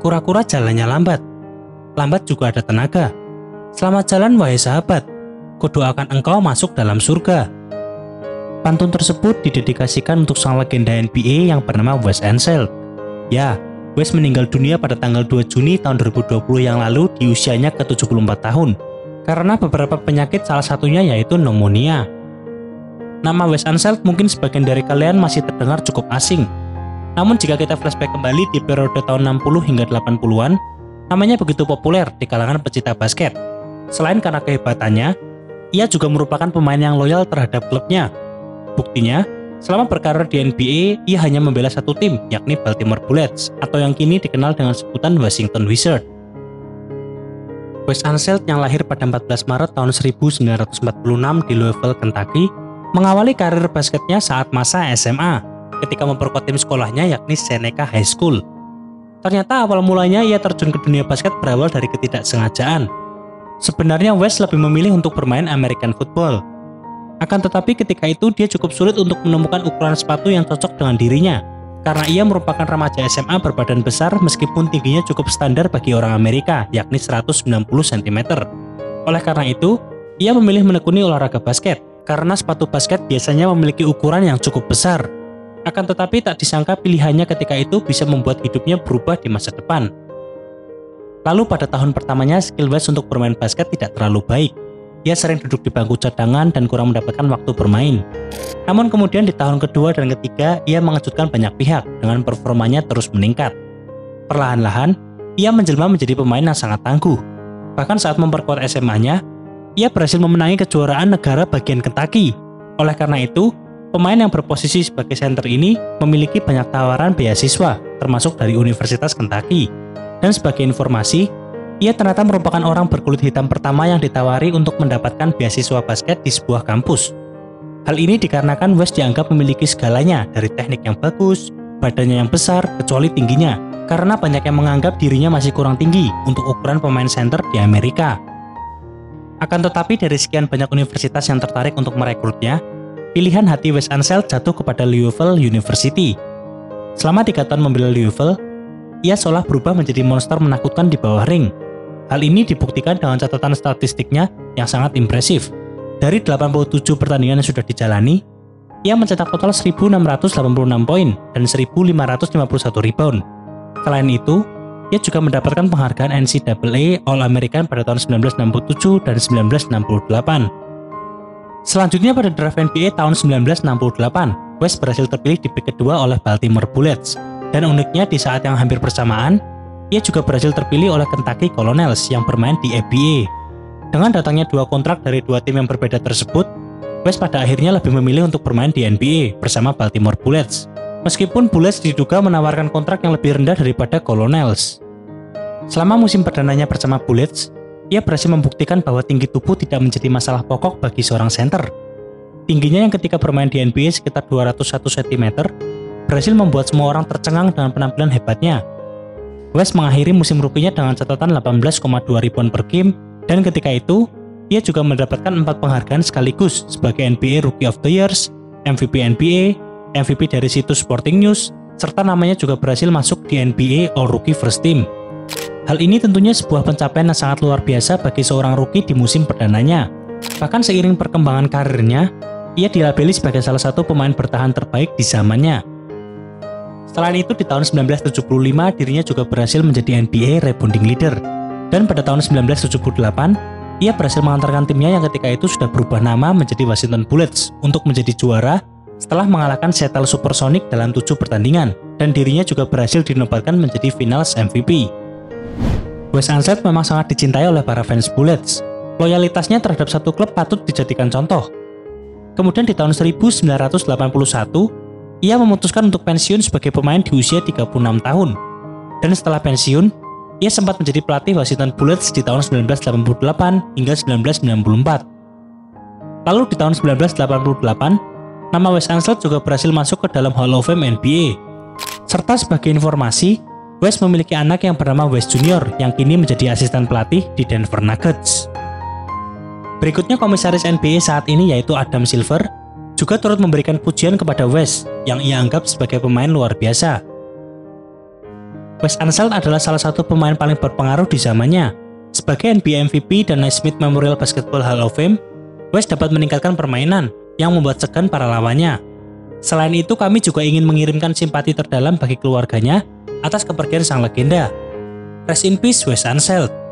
kura-kura jalannya lambat. Lambat juga ada tenaga. Selamat jalan wahai sahabat, kudoakan engkau masuk dalam surga. Pantun tersebut didedikasikan untuk sang legenda NBA yang bernama Wes Unseld. Ya, Wes meninggal dunia pada tanggal 2 Juni tahun 2020 yang lalu di usianya ke-74 tahun. Karena beberapa penyakit, salah satunya yaitu pneumonia. Nama Wes Unseld mungkin sebagian dari kalian masih terdengar cukup asing. Namun jika kita flashback kembali di periode tahun 60 hingga 80-an, namanya begitu populer di kalangan pecinta basket. Selain karena kehebatannya, ia juga merupakan pemain yang loyal terhadap klubnya. Buktinya, selama berkarir di NBA, ia hanya membela satu tim, yakni Baltimore Bullets, atau yang kini dikenal dengan sebutan Washington Wizards. Wes Unseld yang lahir pada 14 Maret tahun 1946 di Louisville, Kentucky, mengawali karir basketnya saat masa SMA, ketika memperkuat tim sekolahnya yakni Seneca High School. Ternyata awal mulanya ia terjun ke dunia basket berawal dari ketidaksengajaan. Sebenarnya Wes lebih memilih untuk bermain American football. Akan tetapi ketika itu dia cukup sulit untuk menemukan ukuran sepatu yang cocok dengan dirinya, karena ia merupakan remaja SMA berbadan besar meskipun tingginya cukup standar bagi orang Amerika, yakni 190 cm. Oleh karena itu, ia memilih menekuni olahraga basket, karena sepatu basket biasanya memiliki ukuran yang cukup besar. Akan tetapi tak disangka pilihannya ketika itu bisa membuat hidupnya berubah di masa depan. Lalu pada tahun pertamanya, skill Wes untuk bermain basket tidak terlalu baik. Ia sering duduk di bangku cadangan dan kurang mendapatkan waktu bermain. Namun kemudian di tahun kedua dan ketiga, ia mengejutkan banyak pihak dengan performanya terus meningkat. Perlahan-lahan, ia menjelma menjadi pemain yang sangat tangguh. Bahkan saat memperkuat SMA-nya, ia berhasil memenangi kejuaraan negara bagian Kentucky. Oleh karena itu, pemain yang berposisi sebagai center ini memiliki banyak tawaran beasiswa, termasuk dari Universitas Kentucky. Dan sebagai informasi, ia ternyata merupakan orang berkulit hitam pertama yang ditawari untuk mendapatkan beasiswa basket di sebuah kampus. Hal ini dikarenakan Wes dianggap memiliki segalanya, dari teknik yang bagus, badannya yang besar, kecuali tingginya, karena banyak yang menganggap dirinya masih kurang tinggi untuk ukuran pemain center di Amerika. Akan tetapi dari sekian banyak universitas yang tertarik untuk merekrutnya, pilihan hati Wes Unseld jatuh kepada Louisville University. Selama 3 tahun membela Louisville, ia seolah berubah menjadi monster menakutkan di bawah ring. Hal ini dibuktikan dengan catatan statistiknya yang sangat impresif. Dari 87 pertandingan yang sudah dijalani, ia mencetak total 1.686 poin dan 1.551 rebound. Selain itu, ia juga mendapatkan penghargaan NCAA All-American pada tahun 1967 dan 1968. Selanjutnya pada draft NBA tahun 1968, Wes berhasil terpilih di pick kedua oleh Baltimore Bullets. Dan uniknya di saat yang hampir bersamaan, ia juga berhasil terpilih oleh Kentucky Colonels yang bermain di ABA. Dengan datangnya 2 kontrak dari 2 tim yang berbeda tersebut, Wes pada akhirnya lebih memilih untuk bermain di NBA bersama Baltimore Bullets. Meskipun Bullets diduga menawarkan kontrak yang lebih rendah daripada Colonels. Selama musim perdananya bersama Bullets, ia berhasil membuktikan bahwa tinggi tubuh tidak menjadi masalah pokok bagi seorang center. Tingginya yang ketika bermain di NBA sekitar 201 cm, berhasil membuat semua orang tercengang dengan penampilan hebatnya. Wes mengakhiri musim rookie-nya dengan catatan 18,2 rebound per game, dan ketika itu, ia juga mendapatkan 4 penghargaan sekaligus sebagai NBA Rookie of the Year, MVP NBA, MVP dari situs Sporting News, serta namanya juga berhasil masuk di NBA All Rookie First Team. Hal ini tentunya sebuah pencapaian yang sangat luar biasa bagi seorang rookie di musim perdananya. Bahkan seiring perkembangan karirnya, ia dilabeli sebagai salah satu pemain bertahan terbaik di zamannya. Selain itu, di tahun 1975 dirinya juga berhasil menjadi NBA rebounding leader. Dan pada tahun 1978, ia berhasil mengantarkan timnya yang ketika itu sudah berubah nama menjadi Washington Bullets untuk menjadi juara setelah mengalahkan Seattle Supersonics dalam 7 pertandingan, dan dirinya juga berhasil dinobatkan menjadi Finals MVP. Wes Unseld memang sangat dicintai oleh para fans Bullets. Loyalitasnya terhadap satu klub patut dijadikan contoh. Kemudian di tahun 1981, ia memutuskan untuk pensiun sebagai pemain di usia 36 tahun. Dan setelah pensiun, ia sempat menjadi pelatih Washington Bullets di tahun 1988 hingga 1994. Lalu di tahun 1988, nama Wes Unseld juga berhasil masuk ke dalam Hall of Fame NBA. Serta sebagai informasi, Wes memiliki anak yang bernama Wes Junior yang kini menjadi asisten pelatih di Denver Nuggets. Berikutnya komisaris NBA saat ini yaitu Adam Silver juga turut memberikan pujian kepada Wes yang ia anggap sebagai pemain luar biasa. Wes Unseld adalah salah satu pemain paling berpengaruh di zamannya. Sebagai NBA MVP dan Naismith Memorial Basketball Hall of Fame, Wes dapat meningkatkan permainan yang membuat segan para lawannya. Selain itu, kami juga ingin mengirimkan simpati terdalam bagi keluarganya atas kepergian sang legenda. Rest in peace, Wes Unseld.